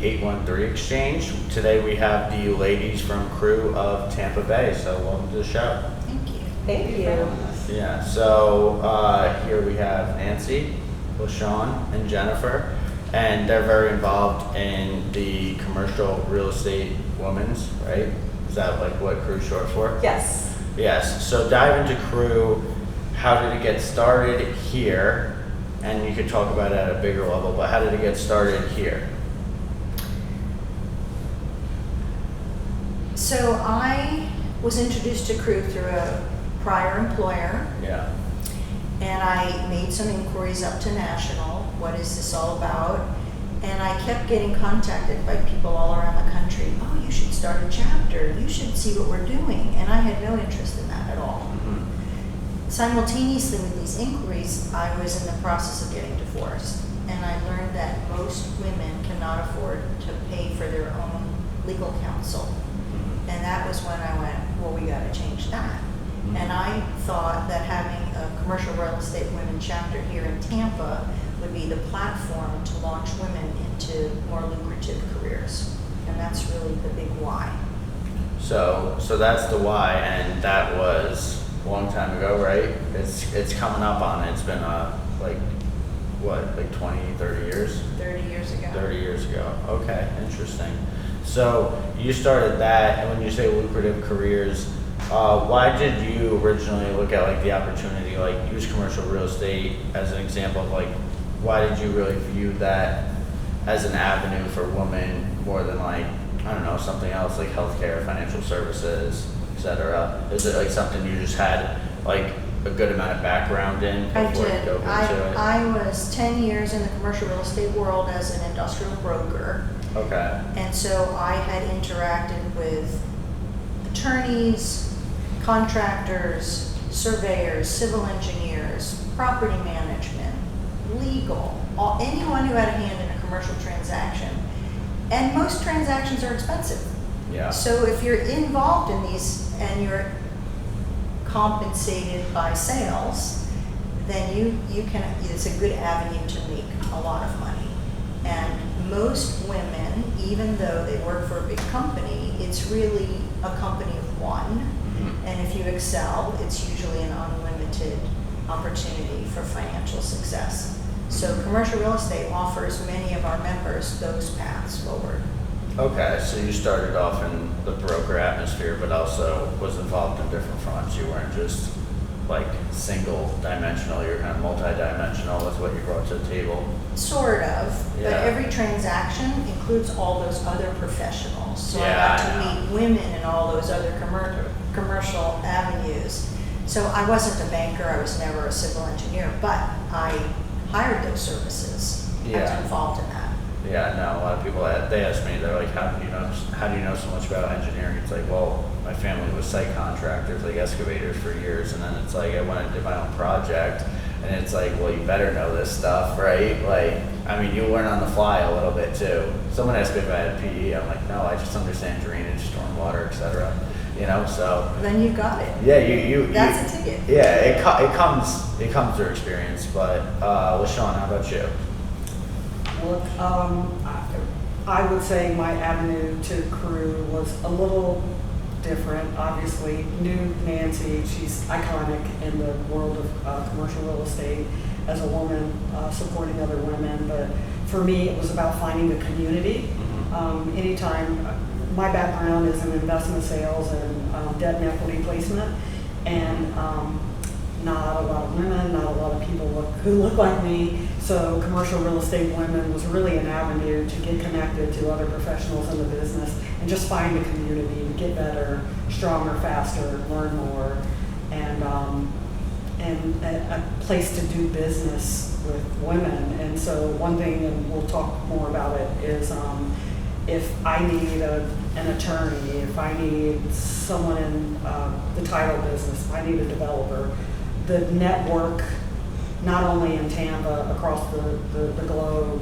the 813 exchange. Today we have the ladies from Crew of Tampa Bay, so welcome to the show. Thank you. Thank you. Yeah, so here we have Nancy, LaShawn, and Jennifer, and they're very involved in the commercial real estate women's, right? Is that like what Crew's short for? Yes. Yes, so dive into Crew. How did it get started here? And you could talk about it at a bigger level, but how did it get started here? So I was introduced to Crew through a prior employer, Yeah. and I made some inquiries up to national. What is this all about? And I kept getting contacted by people all around the country. Oh, you should start a chapter. You should see what we're doing. And I had no interest in that at all. Mm-hmm. Simultaneously with these inquiries, I was in the process of getting divorced. And I learned that most women cannot afford to pay for their own legal counsel. And that was when I went, well, we got to change that. And I thought that having a commercial real estate women chapter here in Tampa would be the platform to launch women into more lucrative careers. And that's really the big why. So that's the why, and that was a long time ago, right? It's coming up on it. It's been like 20, 30 years? 30 years ago. 30 years ago. Okay, interesting. So you started that, and when you say lucrative careers, why did you originally look at like the opportunity, like use commercial real estate as an example of like, why did you really view that as an avenue for women more than like, I don't know, something else like healthcare, financial services, etc.? Is it like something you just had like a good amount of background in before I did. you dove into it? I was 10 years in the commercial real estate world as an industrial broker. Okay. And so I had interacted with attorneys, contractors, surveyors, civil engineers, property management, legal, anyone who had a hand in a commercial transaction. And most transactions are expensive. Yeah. So if you're involved in these and you're compensated by sales, then you can, it's a good avenue to make a lot of money. And most women, even though they work for a big company, it's really a company of one. Mm-hmm. And if you excel, it's usually an unlimited opportunity for financial success. So commercial real estate offers many of our members those paths forward. Okay, so you started off in the broker atmosphere, but also was involved in different fronts. You weren't just like single dimensional, you're kind of multi-dimensional with what you brought to the table. Sort of, Yeah. but every transaction includes all those other professionals. So Yeah, I got to meet women in all those other commercial avenues. So I wasn't a banker, I was never a civil engineer, but I hired those services. I was Yeah. involved in that. Yeah, no, a lot of people, they ask me, they're like, how do you know so much about engineering? It's like, well, my family was site contractors, like excavators for years, and then it's like, I went and did my own project, and it's like, well, you better know this stuff, right? Like, I mean, you learn on the fly a little bit too. Someone asked me if I had PE, I'm like, no, I just understand drainage, stormwater, etc. You know, so. Then you got it. Yeah, That's a ticket. Yeah, it comes through experience, but LaShawn, how about you? Well, I would say my avenue to Crew was a little different. Obviously, knew Nancy. She's iconic in the world of commercial real estate as a woman supporting other women. But for me, it was about finding a community. Anytime, my background is in investment sales and debt and equity placement, and not a lot of women, not a lot of people who look like me. So commercial real estate women was really an avenue to get connected to other professionals in the business and just find a community to get better, stronger, faster, learn more, and a place to do business with women. And so one thing, and we'll talk more about it, is if I need an attorney, if I need someone in the title business, if I need a developer, the network, not only in Tampa, across the globe,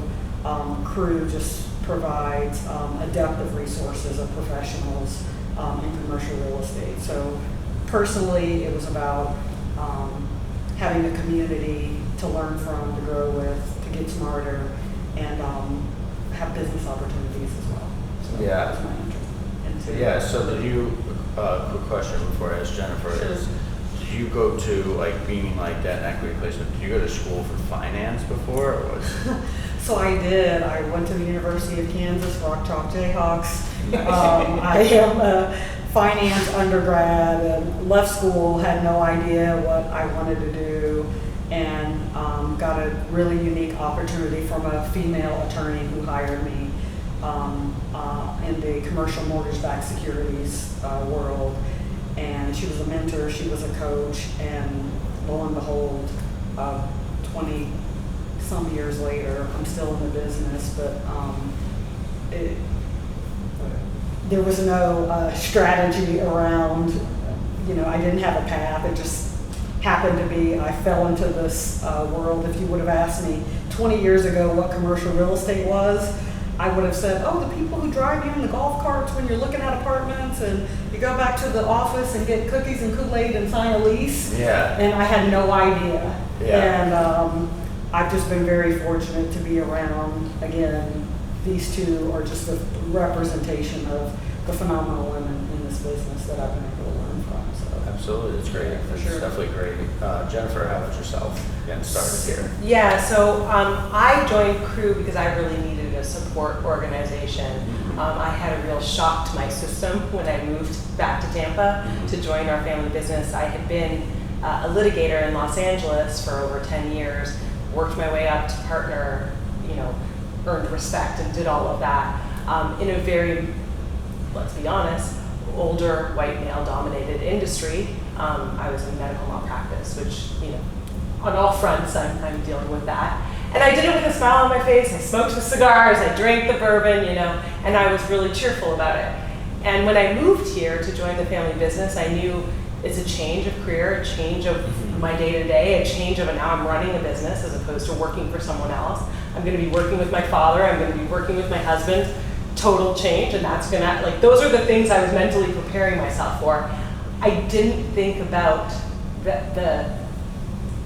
Crew just provides a depth of resources of professionals in commercial real estate. So personally, it was about having a community to learn from, to grow with, to get smarter, and have business opportunities Yeah. was my entry into. Yeah, so did you, quick question before I ask Jennifer, Sure. is, did you go to, like, being like debt and equity placement, did you go to school for finance before, or was? So I did. I went to the University of Kansas, Rock Chalk Jayhawks. I am a finance undergrad and left school, had no idea what I wanted to do, and got a really unique opportunity from a female attorney who hired me in the commercial mortgage-backed securities world. And she was a mentor, she was a coach, and lo and behold, 20 some years later, I'm still in the business, but there was no strategy around, I didn't have a path. It just happened to be, I fell into this world. If you would have asked me 20 years ago what commercial real estate was, I would have said, oh, the people who drive you in the golf carts when you're looking at apartments and you go back to the office and get cookies and Kool-Aid and sign a lease. Yeah. And I had no idea. Yeah. And I've just been very fortunate to be around, again, these two are just a representation of the phenomenal women in this business that I've been able to learn from. So. Absolutely, it's great. Yeah, for It's sure. definitely great. Jennifer, how about yourself? Getting started here. Yeah, so I joined Crew because I really needed a support organization. I had a real shock to my system when I moved back to Tampa to join our family business. I had been a litigator in Los Angeles for over 10 years, worked my way up to partner, earned respect and did all of that in a very, let's be honest, older white male dominated industry. I was in medical malpractice, which, on all fronts I'm dealing with that. And I did it with a smile on my face. I smoked the cigars, I drank the bourbon, and I was really cheerful about it. And when I moved here to join the family business, I knew it's a change of career, a change of my day-to-day, a change of now I'm running a business as opposed to working for someone else. I'm going to be working with my father, I'm going to be working with my husband, total change, and that's going to, those are the things I was mentally preparing myself for. I didn't think about the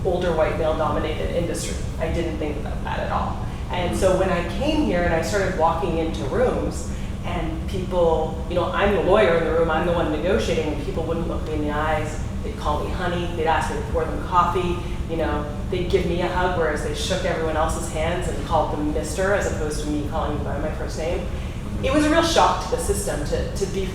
older white male dominated industry. I didn't think about that at all. And so when I came here and I started walking into rooms and people, I'm the lawyer in the room, I'm the one negotiating, and people wouldn't look me in the eyes. They'd call me honey, they'd ask me to pour them coffee, they'd give me a hug, whereas they shook everyone else's hands and called them Mr. as opposed to me calling them by my first name. It was a real shock to the system to be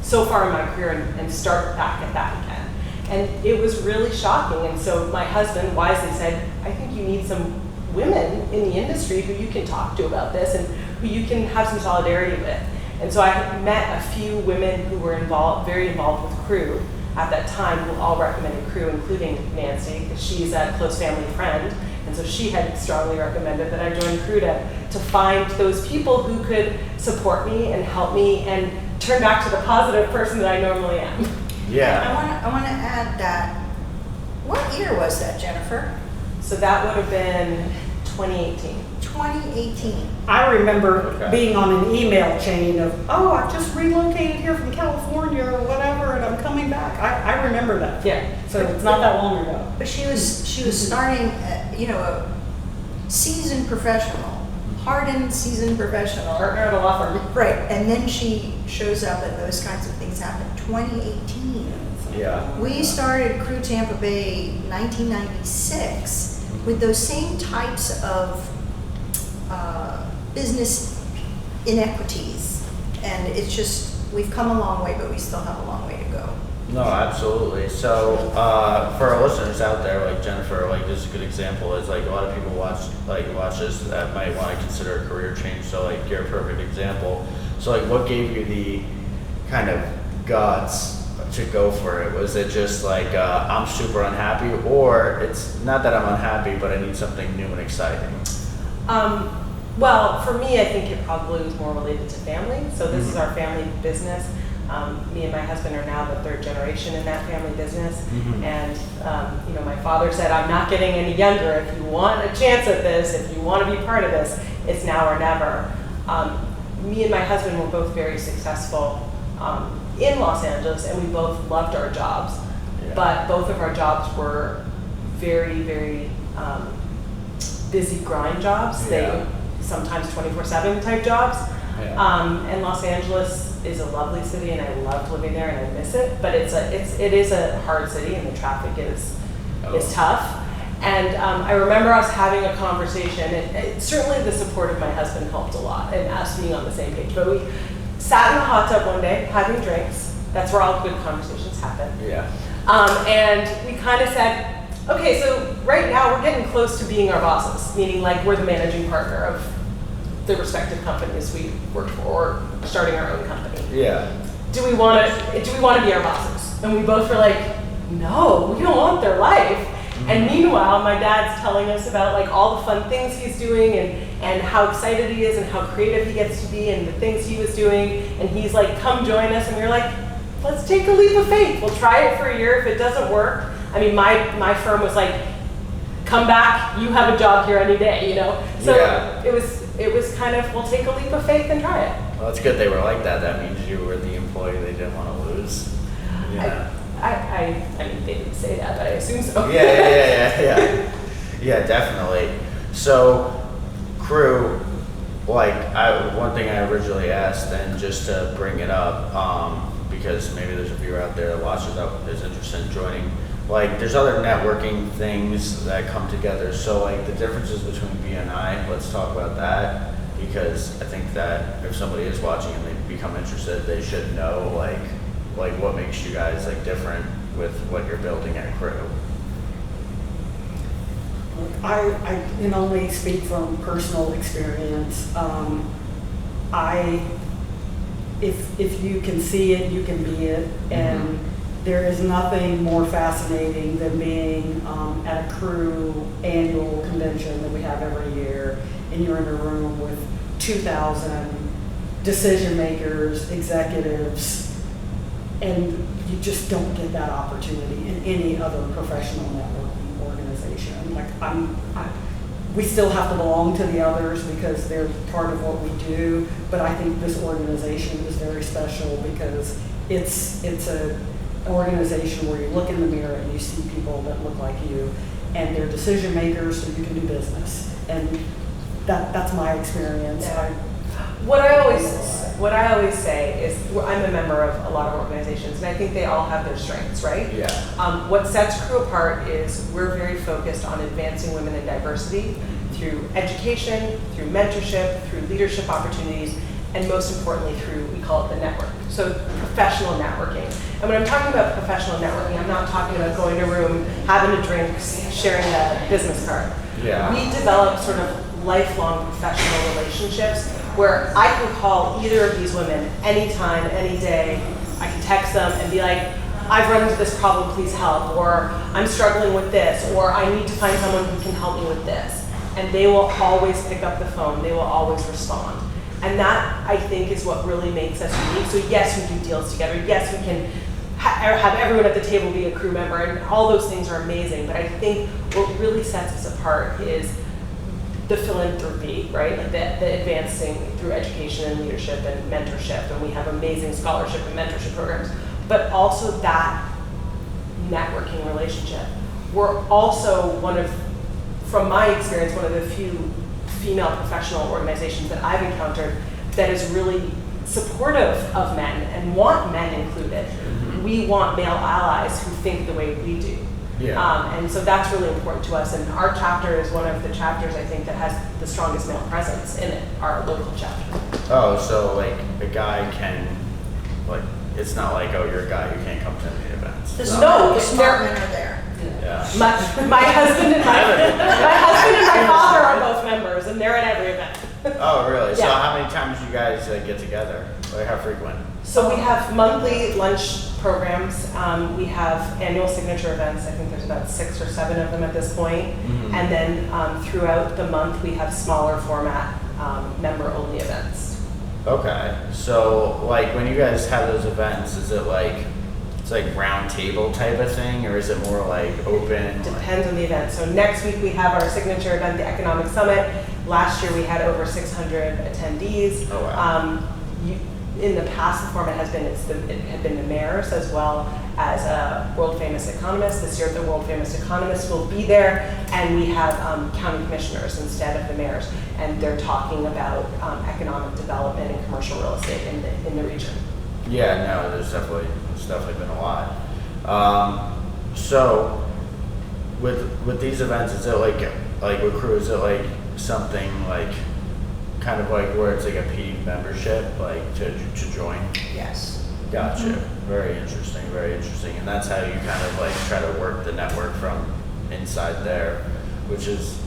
so far in my career and start back at that again. And it was really shocking. And so my husband wisely said, I think you need some women in the industry who you can talk to about this and who you can have some solidarity with. And so I met a few women who were very involved with Crew at that time, who all recommended Crew, including Nancy, because she's a close family friend. And so she had strongly recommended that I join Crew to find those people who could support me and help me and turn back to the positive person that I normally am. Yeah. I want to add that, what year was that, Jennifer? So that would have been 2018. 2018. I remember Okay. being on an email chain of, I've just relocated here from California or whatever, and I'm coming back. I remember that. Yeah. So it's not that long ago. But she was starting, a seasoned professional, hardened seasoned professional. Partner at a law firm. Right, and then she shows up and those kinds of things happen. 2018. Yeah. We started Crew Tampa Bay 1996 with those same types of business inequities. And it's just, we've come a long way, but we still have a long way to go. No, absolutely. So, for our listeners out there, like Jennifer, this is a good example. Is a lot of people watch this that might want to consider a career change. So, you're a perfect example. So, what gave you the kind of guts to go for it? Was it just I'm super unhappy, or it's not that I'm unhappy, but I need something new and exciting? Well, for me, I think it probably was more related to family. So this is our family business. Me and my husband are now the third generation in that family business. And, my father said, I'm not getting any younger. If you want a chance at this, if you want to be part of this, it's now or never. Me and my husband were both very successful in Los Angeles, and we both loved our jobs. Yeah. But both of our jobs were very, very busy grind jobs. Yeah. They sometimes 24/7 type jobs. Yeah. And Los Angeles is a lovely city, and I loved living there, and I miss it. But it is a hard city, and the traffic is tough. And I remember us having a conversation, and certainly the support of my husband helped a lot, and us being on the same page. But we sat in the hot tub one day having drinks. That's where all good conversations happen. Yeah. And we kind of said, okay, so right now we're getting close to being our bosses, meaning like we're the managing partner of the respective companies we work for, or starting our own company. Yeah. Do we want to be our bosses? And we both were like, no, we don't want their life. And meanwhile, my dad's telling us about like all the fun things he's doing and how excited he is and how creative he gets to be and the things he was doing. And he's like, come join us. And we were like, let's take a leap of faith. We'll try it for a year. If it doesn't work, I mean, my firm was like, come back, you have a job here any day, you know? So Yeah. it was kind of, we'll take a leap of faith and try it. Well, it's good they were like that. That means you were the employee they didn't want to lose. Yeah. I mean, they didn't say that, but I assume so. Yeah, definitely. So, Crew, like, one thing I originally asked, and just to bring it up, because maybe there's a viewer out there that watches that is interested in joining, like, there's other networking things that come together. So, like, the differences between BNI, let's talk about that, because I think that if somebody is watching and they become interested, they should know, like what makes you guys like different with what you're building at Crew. I can only speak from personal experience. If you can see it, you can be it, and there is nothing more fascinating than being at a Crew annual convention that we have every year, and you're in a room with 2,000 decision makers, executives, and you just don't get that opportunity in any other professional networking organization. Like we still have to belong to the others because they're part of what we do, but I think this organization is very special because it's an organization where you look in the mirror and you see people that look like you, and they're decision makers, so you can do business. And that's my experience. Yeah. What I always say is I'm a member of a lot of organizations, and I think they all have their strengths, right? Yeah. What sets Crew apart is we're very focused on advancing women in diversity through education, through mentorship, through leadership opportunities, and most importantly through, we call it the network. So professional networking. And when I'm talking about professional networking, I'm not talking about going to a room, having a drink, sharing a business card. Yeah. We develop sort of lifelong professional relationships where I can call either of these women anytime, any day. I can text them and be like, I've run into this problem, please help, or I'm struggling with this, or I need to find someone who can help me with this. And they will always pick up the phone, they will always respond. And that, I think, is what really makes us unique. So yes, we do deals together, yes, we can have everyone at the table be a Crew member, and all those things are amazing, but I think what really sets us apart is the philanthropy, right? Like the advancing through education and leadership and mentorship, and we have amazing scholarship and mentorship programs, but also that networking relationship. We're also from my experience, one of the few female professional organizations that I've encountered that is really supportive of men and want men included. We want male allies who think the way we do. Yeah. And so that's really important to us, and our chapter is one of the chapters I think that has the strongest male presence in it, our local chapter. Oh, so like a guy can, like, it's not like, oh, you're a guy, you can't come to any events. The No, smart men are there. Yeah. My husband and my father are both members, and they're at every event. Oh, really? So Yeah. how many times do you guys get together? Like, how frequent? So we have monthly lunch programs. We have annual signature events. I think there's about 6 or 7 of them at this point. And then throughout the month, we have smaller format member-only events. Okay. So, like, when you guys have those events, is it like, it's like round table type of thing, or is it more like open? Depends on the event. So next week we have our signature event, the Economic Summit. Last year we had over 600 attendees. Oh, wow. in the past, the format has been, it had been the mayors as well as a world famous economist. This year, the world famous economist will be there, and we have county commissioners instead of the mayors, and they're talking about economic development and commercial real estate in the region. Yeah, no, there's definitely been a lot. So with these events, is it like with Crew, is it like something like kind of like where it's like a paid membership, like to join? Yes. Gotcha. Very interesting, very interesting. And that's how you kind of like try to work the network from inside there, which is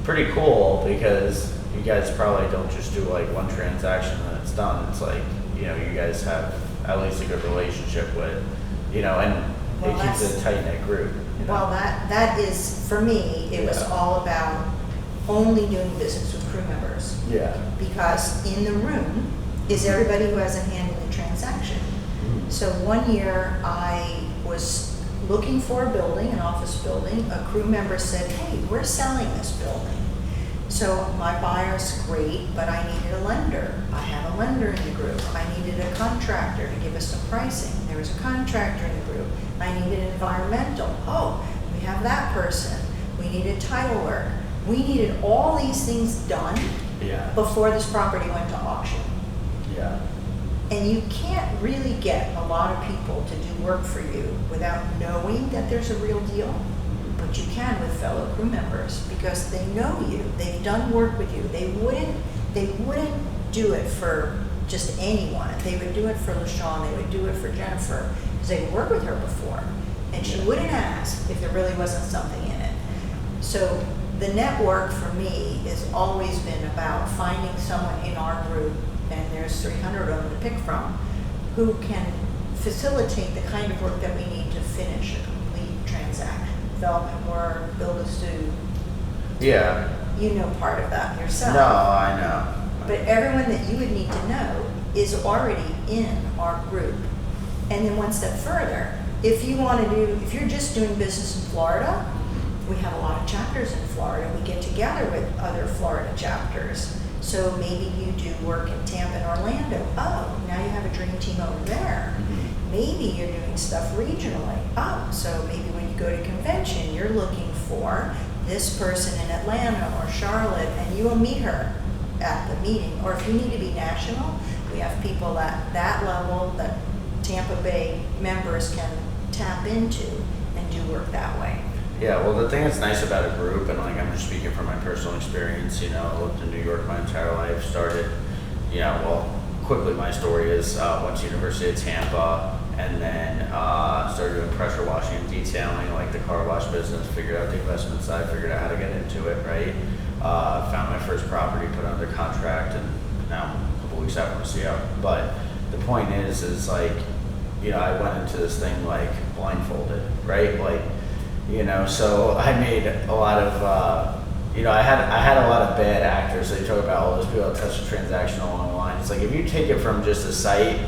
pretty cool because you guys probably don't just do like one transaction and it's done. It's like, you know, you guys have at least a good relationship with, you know, and Well, it keeps that's- a tight knit group. You know? Well, that is, for me, it was Yeah. all about only doing business with crew members. Yeah. Because in the room is everybody who has a hand in the transaction. So one year I was looking for a building, an office building. A crew member said, hey, we're selling this building. So my buyer's great, but I needed a lender. I have a lender in the group. I needed a contractor to give us some pricing. There was a contractor in the group. I needed environmental. Oh, we have that person. We needed title work. We needed all these things done Yeah. before this property went to auction. Yeah. And you can't really get a lot of people to do work for you without knowing that there's a real deal. But you can with fellow crew members because they know you. They've done work with you. They wouldn't do it for just anyone. They would do it for LaShawn. They would do it for Jennifer because they worked with her before. And she wouldn't ask if there really wasn't something in it. So the network for me has always been about finding someone in our group, and there's 300 of them to pick from, who can facilitate the kind of work that we need to finish a complete transaction. Development work, build a suit. Yeah. You know part of that yourself. No, I know. But everyone that you would need to know is already in our group. And then one step further, if you're just doing business in Florida, we have a lot of chapters in Florida. We get together with other Florida chapters. So maybe you do work in Tampa and Orlando. Oh, now you have a dream team over there. Maybe you're doing stuff regionally. Oh, so maybe when you go to convention, you're looking for this person in Atlanta or Charlotte, and you will meet her at the meeting. Or if you need to be national, we have people at that level that Tampa Bay members can tap into and do work that way. Yeah, well, the thing that's nice about a group, and like I'm just speaking from my personal experience, you know, I lived in New York my entire life, started, you know, well, quickly my story is went to University of Tampa, and then started doing pressure washing and detailing, like the car wash business, figured out the investment side, figured out how to get into it, right? Found my first property, put it under contract, and now a couple weeks out from CO. But the point is like, you know, I went into this thing like blindfolded, right? Like, you know, so I made a lot of, you know, I had a lot of bad actors. So you talk about all those people that touch the transaction along the line. It's like if you take it from just a site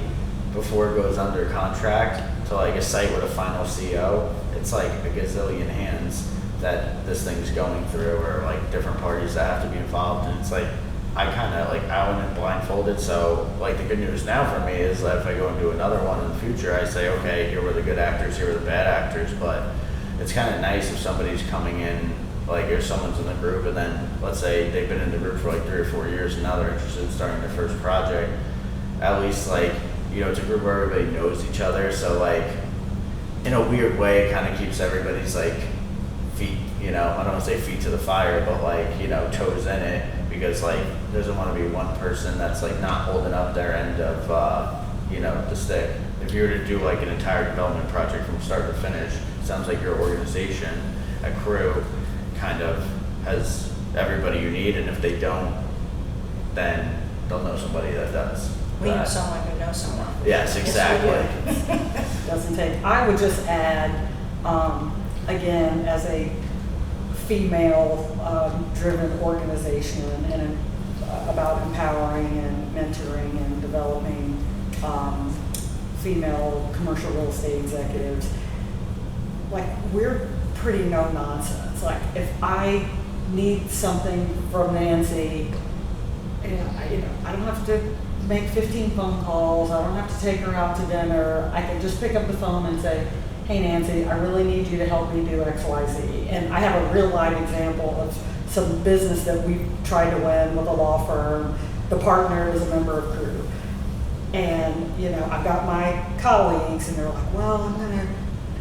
before it goes under contract to like a site with a final CO, it's like a gazillion hands that this thing's going through, or like different parties that have to be involved. And it's like I went in blindfolded. So like the good news now for me is that if I go and do another one in the future, I say, okay, here were the good actors, here were the bad actors. But it's kind of nice if somebody's coming in, like if someone's in the group and then let's say they've been in the group for like 3 or 4 years and now they're interested in starting their first project. At least like, you know, it's a group where everybody knows each other. So like in a weird way, it kind of keeps everybody's like feet, you know, I don't want to say feet to the fire, but like, you know, toes in it, because like there doesn't want to be one person that's like not holding up their end of, you know, the stick. If you were to do like an entire development project from start to finish, sounds like your organization, a Crew, kind of has everybody you need, and if they don't, then they'll know somebody that does. We know someone who knows someone. Yes, exactly. Yes, Doesn't take, I would just add, again, as a female driven organization and about empowering and mentoring and developing female commercial real estate executives, like we're pretty no nonsense. Like if I need something from Nancy, I don't have to make 15 phone calls. I don't have to take her out to dinner. I can just pick up the phone and say, hey Nancy, I really need you to help me do X, Y, Z. And I have a real live example of some business that we tried to win with a law firm. The partner is a member of Crew. And, you know, I've got my colleagues and they're like, well, I'm gonna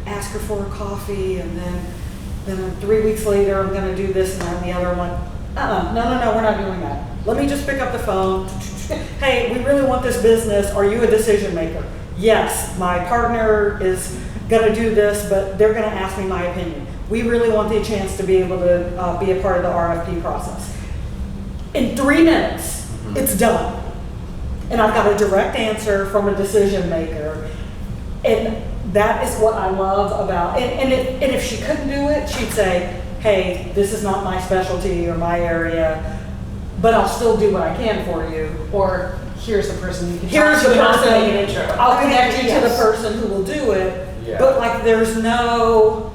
ask her for a coffee and then 3 weeks later I'm gonna do this and that and the other. I'm like, no, we're not doing that. Let me just pick up the phone. Hey, we really want this business. Are you a decision maker? Yes, my partner is gonna do this, but they're gonna ask me my opinion. We really want the chance to be able to be a part of the RFP process. In 3 minutes, it's done. And I've got a direct answer from a decision maker. And that is what I love about, and if she couldn't do it, she'd say, hey, this is not my specialty or my area, but I'll still do what I can for you. Or here's the person you can Here's talk the to, and I'll person, make an intro. I'll connect you to the Yes. person who will do it. Yeah. But like there's none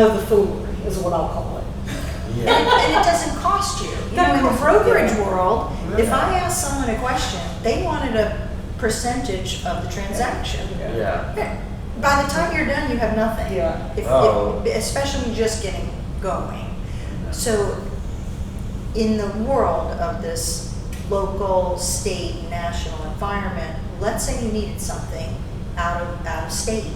of the foolery is what I'll call it. Yeah. And it doesn't cost you. You know, in the brokerage world, if I ask someone a question, they wanted a percentage of the transaction. Yeah. By the time you're done, you have nothing. Yeah. Especially just getting going. So in the world of this local, state, national environment, let's say you needed something out of state.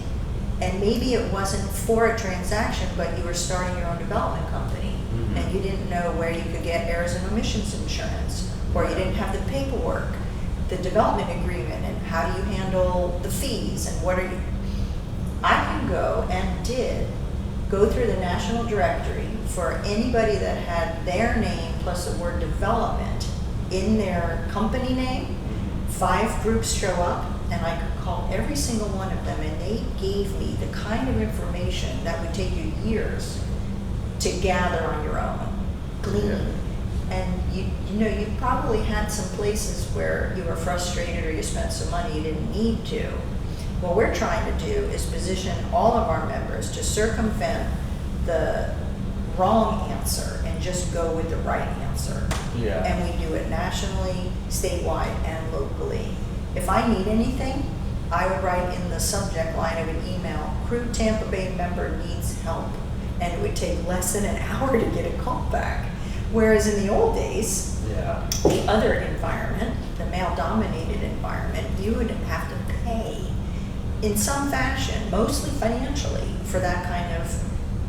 And maybe it wasn't for a transaction, but you were starting your own development company. And you didn't know where you could get errors and omissions insurance, or you didn't have the paperwork, the development agreement, and how do you handle the fees, and what are you... I can go and did go through the national directory for anybody that had their name plus the word development in their company name. 5 groups show up, and I could call every single one of them, and they gave me the kind of information that would take you years to gather on your own, glean. Yeah. And you know, you probably had some places where you were frustrated or you spent some money you didn't need to. What we're trying to do is position all of our members to circumvent the wrong answer and just go with the right answer. Yeah. And we do it nationally, statewide, and locally. If I need anything, I would write in the subject line of an email, Crew Tampa Bay member needs help. And it would take less than an hour to get a call back. Whereas in the old days, Yeah. the other environment, the male-dominated environment, you would have to pay in some fashion, mostly financially, for that kind of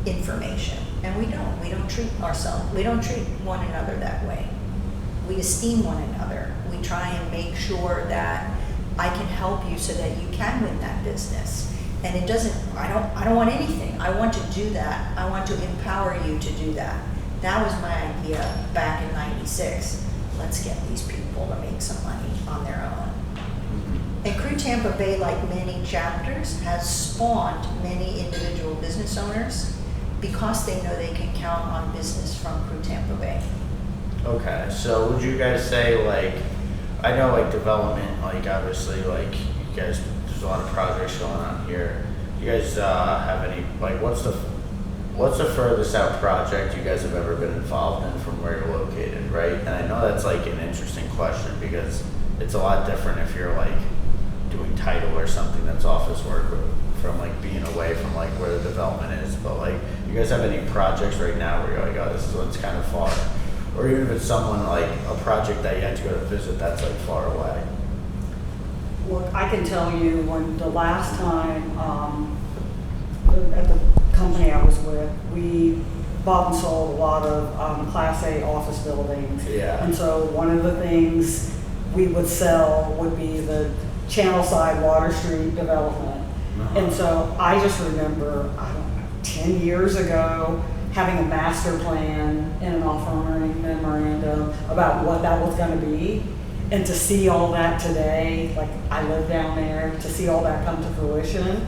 information. And we don't. We don't treat one another that way. We esteem one another. We try and make sure that I can help you so that you can win that business. And it doesn't, I don't want anything. I want to do that. I want to empower you to do that. That was my idea back in '96. Let's get these people to make some money on their own. And Crew Tampa Bay, like many chapters, has spawned many individual business owners because they know they can count on business from Crew Tampa Bay. Okay, so would you guys say, like, I know, like, development, like, obviously, like, you guys, there's a lot of projects going on here. You guys have any, like, what's the furthest out project you guys have ever been involved in from where you're located, right? And I know that's, like, an interesting question because it's a lot different if you're, like, doing title or something that's office work from, like, being away from, like, where the development is. But, like, you guys have any projects right now where you're like, oh, this is what's kind of far? Or even if it's someone, like, a project that you had to go to visit that's, like, far away? Look, I can tell you when the last time at the company I was with, we bought and sold a lot of Class A office buildings. Yeah. And so one of the things we would sell would be the Channelside Water Street development. Uh-huh. And so I just remember, I don't know, 10 years ago, having a master plan and an offering memorandum about what that was going to be. And to see all that today, like I live down there, to see all that come to fruition.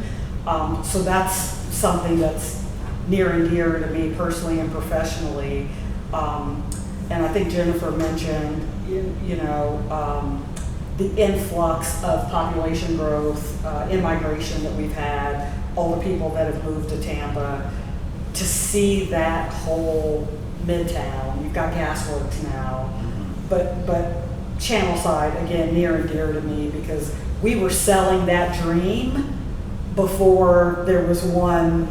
So that's something that's near and dear to me personally and professionally. And I think Jennifer mentioned, the influx of population growth, immigration that we've had, all the people that have moved to Tampa, to see that whole Midtown. You've got Gasworks now, but Channel Side, again, near and dear to me because we were selling that dream before there wasn't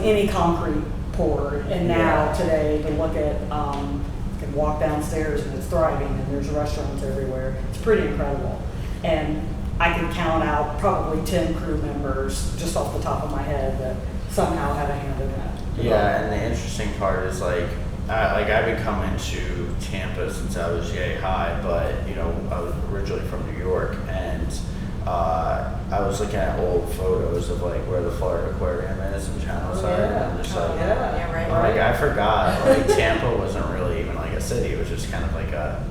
any concrete poured. And now Yeah. today to look at, you can walk downstairs and it's thriving and there's restaurants everywhere. It's pretty incredible. And I can count out probably 10 crew members just off the top of my head that somehow had a hand in that. Yeah, and the interesting part is I've been coming to Tampa since I was yay high, but I was originally from New York, and I was looking at old photos of where the Florida Aquarium is in Channel Side, and I'm just Yeah, right. I forgot Tampa wasn't really even like a city; it was just kind of like a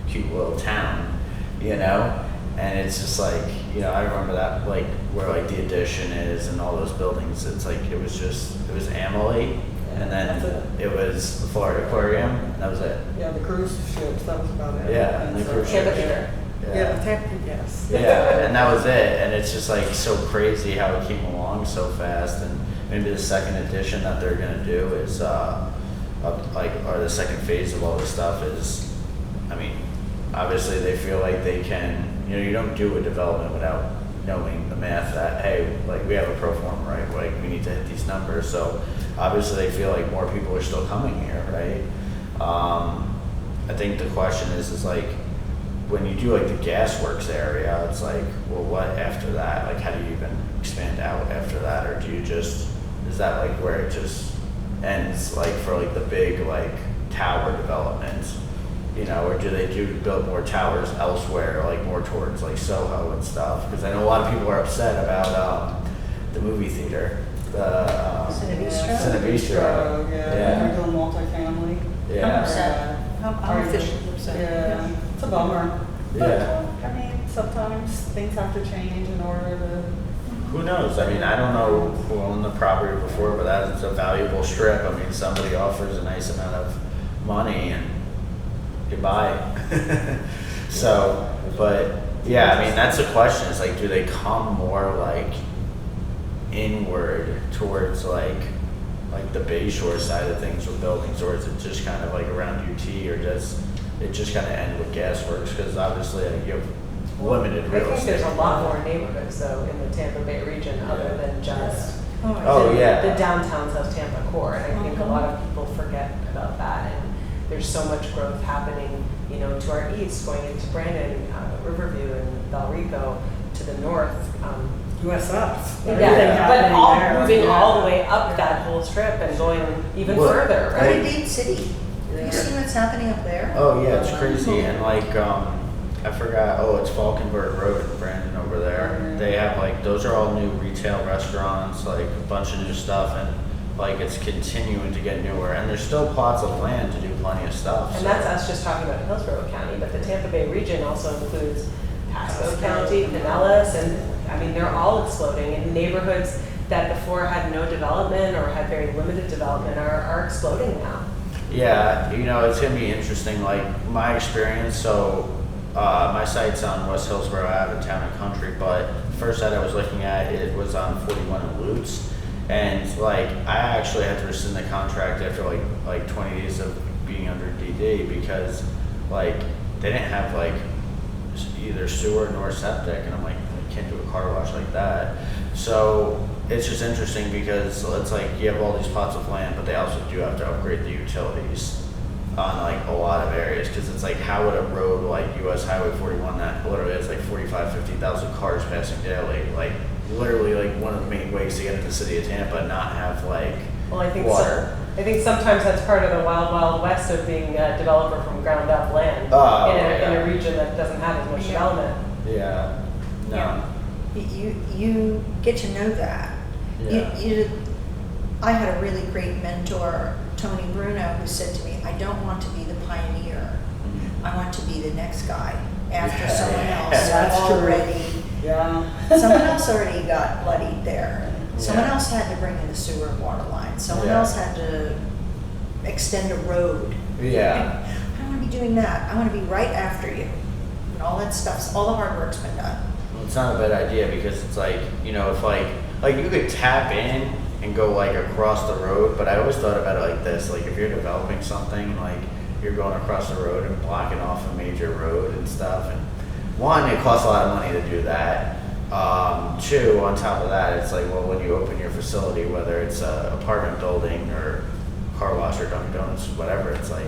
cute little town, And it's just I remember that where the Addition is and all those buildings. It's it was Amalie, and then That's it. it was the Florida Aquarium, and that was it. Yeah, the cruise ships, that was about it. Yeah, and the cruise Tampa ships. Pier. Yeah, the Tampa, yes. Yeah, and that was it. And it's just so crazy how it came along so fast. And maybe the second edition that they're gonna do is or the second phase of all this stuff is, obviously they feel like they can. You don't do a development without knowing the math that hey, we have a pro forma, right? We need to hit these numbers. So obviously they feel like more people are still coming here, right? I think the question is when you do the gas works area, it's well, what after that? How do you even expand out after that, or do you is that where it just ends for the big tower developments, or do they build more towers elsewhere, more towards Soho and stuff? Because I know a lot of people are upset about the movie theater, the Cinebistro? Cinebistro. Yeah, we're doing multifamily. Yeah. I'm officially upset. Yeah, it's a bummer. But, Yeah. sometimes things have to change in order to. Who knows? I don't know who owned the property before, but that is a valuable strip. Somebody offers a nice amount of money and you buy it. So, but yeah, that's the question. Is do they come more inward towards the Bayshore side of things with buildings, or is it just kind of around UT, or does it just kind of end with gasworks? Because obviously you have limited I real think estate. there's a lot more neighborhoods though in the Tampa Bay region other than just Oh, yeah. the downtown South Tampa core. And I think a lot of people forget about that. And there's so much growth happening, to our east, going into Brandon, Riverview, and Valrico, to the north. USF. Yeah, but all moving all the way up that whole strip and going even Well, further, Go to right? Dade City. Have you seen what's happening up there? Oh yeah, it's crazy. And I forgot, it's Falkenberg Road in Brandon over there. They have those are all new retail restaurants, a bunch of new stuff, and it's continuing to get newer. And there's still plots of land to do plenty of stuff. And so- that's us just talking about Hillsborough County, but the Tampa Bay region also includes Pasco County, Pinellas, and they're all exploding in neighborhoods that before had no development or had very limited development are exploding now. Yeah, it's gonna be interesting. My experience, so my site's on West Hillsborough Ave, Town and Country, but the first site I was looking at, it was on 41 in Lutz, and I actually had to rescind the contract after 20 days of being under DD because they didn't have either sewer nor septic, and I'm I can't do a car wash like that. So it's just interesting because it's you have all these plots of land, but they also do have to upgrade the utilities on a lot of areas, because it's how would a road US Highway 41 that literally has 50,000 cars passing daily, literally one of the main ways to get into the city of Tampa, not have Well, I think water. I think sometimes that's part of the wild, wild west of being a developer from ground up land Oh, in yeah. a region that doesn't have as much Yeah. development. Yeah. No. Yeah. You get to know that. Yeah. I had a really great mentor, Tony Bruno, who said to me, I don't want to be the pioneer. I want to be the next guy after Yeah, someone yeah. else That's true. already. Yeah. Someone else already got bloodied there. Someone Yeah. else had to bring in the sewer and water line. Someone Yeah. else had to extend a road. Yeah. I don't want to be doing that. I want to be right after you. And all that stuff's, all the hard work's been done. Well, it's not a bad idea because it's if you could tap in and go across the road, but I always thought about it like this, if you're developing something, you're going across the road and blocking off a major road and stuff. And one, it costs a lot of money to do that. Two, on top of that, it's like, well, when you open your facility, whether it's a apartment building or car wash or Dunkin' Donuts, whatever, it's like,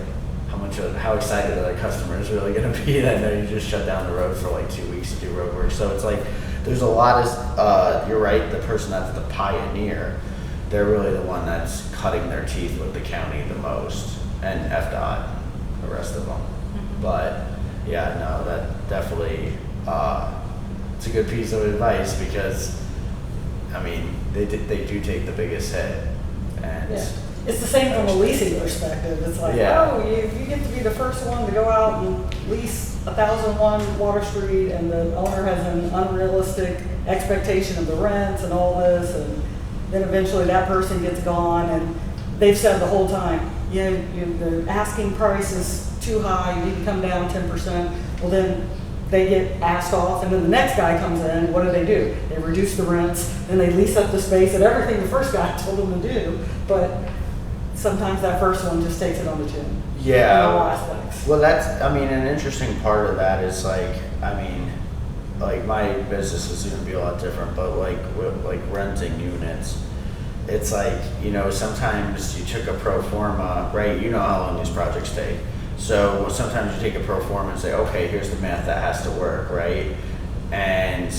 how excited are the customers really going to be that know you just shut down the road for like 2 weeks to do road work? So it's like, there's a lot of, you're right, the person that's the pioneer, they're really the one that's cutting their teeth with the county the most, and FDOT, the rest of them. But yeah, no, that definitely, it's a good piece of advice because, I mean, they do take the biggest hit. And Yeah. It's the same from a leasing perspective. It's like, Yeah. oh, you get to be the first one to go out and lease 1001 Water Street, and the owner has an unrealistic expectation of the rents and all this, and then eventually that person gets gone, and they've said the whole time, the asking price is too high, you need to come down 10%. Well, then they get asked off, and then the next guy comes in, what do? They reduce the rents, then they lease up the space and everything the first guy told them to do, but sometimes that first one just takes it on the chin. Yeah. In all aspects. Well, that's, I mean, an interesting part of that is like, I mean, like my business is going to be a lot different, but like with like renting units, it's like, you know, sometimes you took a pro forma, right? You know how long these projects take. So sometimes you take a pro forma and say, okay, here's the math that has to work, right? And,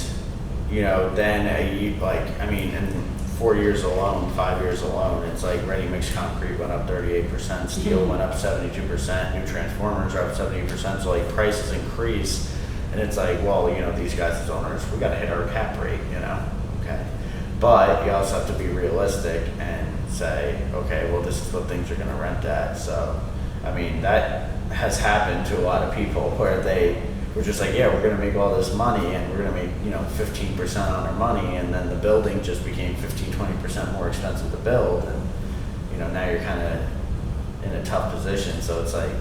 you know, then in 4 years alone, 5 years alone, it's like ready-mix concrete went up 38%, steel went up 72%, new transformers are up 70%, so like prices increase, and it's like, well, you know, these guys as owners, we gotta hit our cap rate, you know, okay. But you also have to be realistic and say, okay, well, this is what things are gonna rent at, so, I mean, that has happened to a lot of people where they were just like, yeah, we're gonna make all this money and we're gonna make, you know, 15% on our money, and then the building just became 15-20% more expensive to build, and you know, now you're kind of in a tough position. So it's like,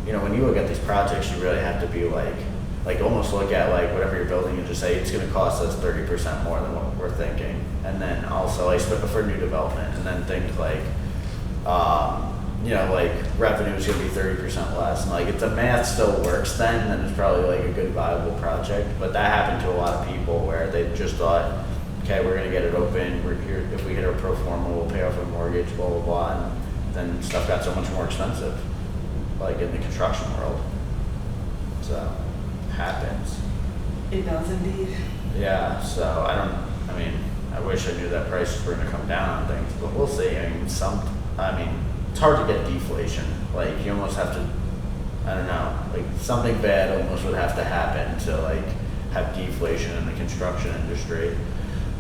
you know, when you look at these projects, you really have to be like almost look at like whatever you're building and just say it's gonna cost us 30% more than what we're thinking, and then also like for new development, and then think like, you know, like revenue is gonna be 30% less, and like if the math still works, then it's probably like a good viable project. But that happened to a lot of people where they just thought, okay, we're gonna get it open, we're here, if we hit our pro forma, we'll pay off a mortgage, blah blah blah, and then stuff got so much more expensive, like in the construction world. So happens. It does indeed. Yeah. So I mean, I wish I knew that prices were gonna come down on things, but we'll see. I mean, it's hard to get deflation. Like you almost have to, I don't know, like something bad almost would have to happen to like have deflation in the construction industry.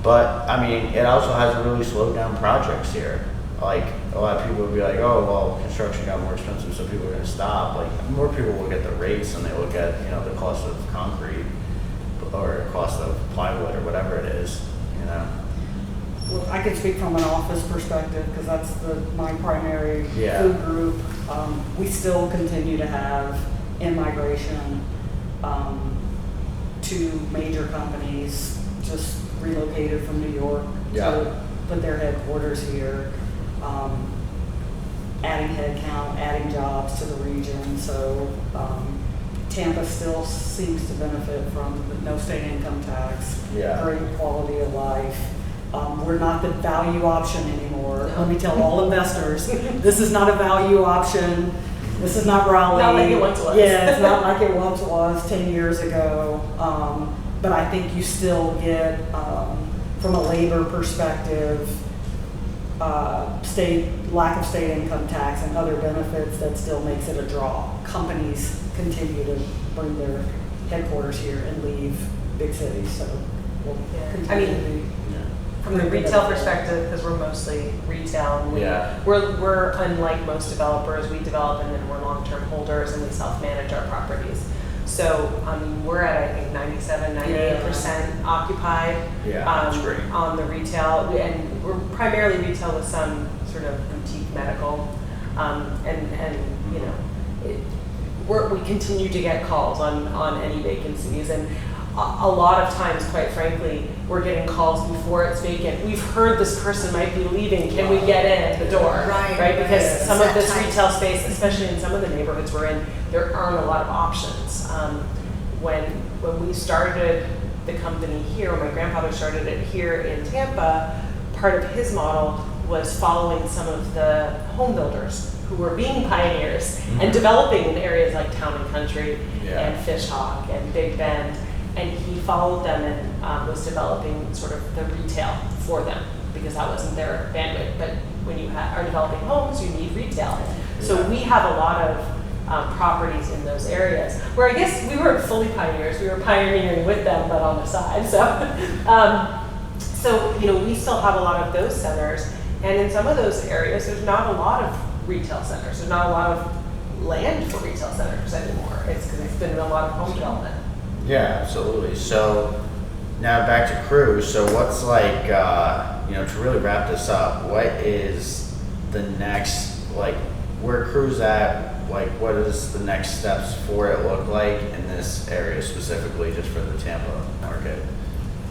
But I mean, it also has really slowed down projects here. Like a lot of people would be like, oh, well, construction got more expensive, so people are gonna stop. Like more people look at the rates and they look at, you know, the cost of concrete or cost of plywood or whatever it is, you know. Well, I can speak from an office perspective because that's my primary Yeah. food group. We still continue to have in-migration. 2 major companies just relocated from New York Yeah. to put their headquarters here, adding headcount, adding jobs to the region. So Tampa still seems to benefit from the no state income tax, Yeah. great quality of life. We're not the value option anymore. Let me tell all investors, this is not a value option. This is not Raleigh. Not like it once was. Yeah, it's not like it once was 10 years ago. But I think you still get, from a labor perspective, lack of state income tax and other benefits that still makes it a draw. Companies continue to bring their headquarters here and leave big cities, so we'll Yeah. continue I mean, to be. From the retail perspective, because we're mostly retail, and Yeah. we're unlike most developers, we develop and then we're long-term holders and we self-manage our properties. So we're at, I think, 97-98% occupied. Yeah, that's great. On the retail, and we're primarily retail with some sort of boutique medical, and you know, we continue to get calls on any vacancies, and a lot of times, quite frankly, we're getting calls before it's vacant. We've heard this person might be leaving. Can we get in the door? Right, Because right. some of this That time. retail space, especially in some of the neighborhoods we're in, there aren't a lot of options. When we started the company here, when my grandfather started it here in Tampa, part of his model was following some of the home builders who were being pioneers and developing in areas like Town and Country and Fishhawk and Big Bend. And he followed them and was developing sort of the retail for them because that wasn't their bandwidth. But when you are developing homes, you need retail. So we have a lot of properties in those areas where I guess we weren't fully pioneers. We were pioneering with them, but on the side. So we still have a lot of those centers. And in some of those areas, there's not a lot of retail centers. There's not a lot of land for retail centers anymore. It's because it's been a lot of home development. Yeah, absolutely. So now back to Crew. So what's like, to really wrap this up, what is the next, like, where Crew's at, like, what is the next steps for it look like in this area specifically just for the Tampa market?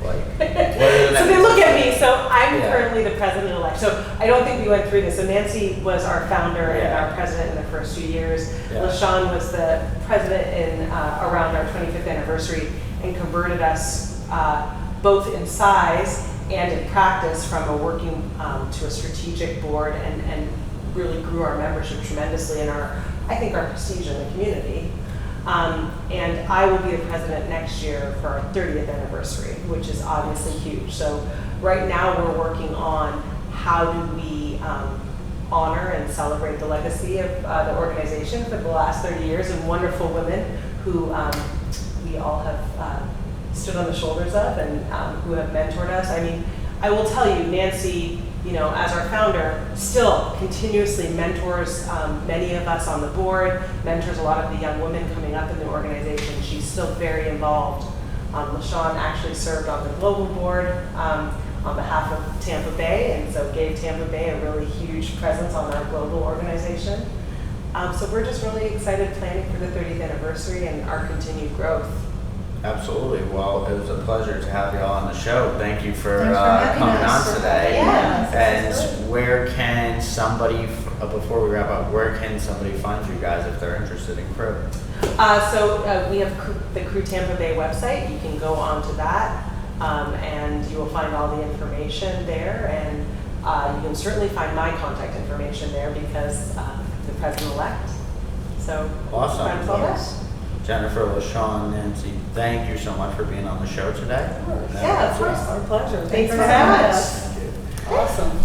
Like, what are the So next they look at me. So I'm Yeah. currently the president-elect. So I don't think we went through this. So Nancy was our founder and Yeah. our president in the first 2 years. Yeah. LaShawn was the president in around our 25th anniversary and converted us both in size and in practice from a working to a strategic board and really grew our membership tremendously and I think our prestige in the community. And I will be the president next year for our 30th anniversary, which is obviously huge. So right now we're working on how do we honor and celebrate the legacy of the organization for the last 30 years and wonderful women who we all have stood on the shoulders of and who have mentored us. I mean, I will tell you, Nancy, as our founder, still continuously mentors many of us on the board, mentors a lot of the young women coming up in the organization. She's still very involved. LaShawn actually served on the global board on behalf of Tampa Bay, and so gave Tampa Bay a really huge presence on our global organization. So we're just really excited planning for the 30th anniversary and our continued growth. Absolutely. Well, it was a pleasure to have you all on the show. Thank you for, Thanks for having coming us. on today. Yeah. And where can somebody, before we wrap up, where can somebody find you guys if they're interested in Crew? We have the Crew Tampa Bay website. You can go onto that and you will find all the information there. And you can certainly find my contact information there because the president-elect. So Awesome. find us all there. Jennifer, LaShawn, Nancy, thank you so much for being on the show today. Yeah, of course. Our pleasure. Thanks for having having us. us. Awesome.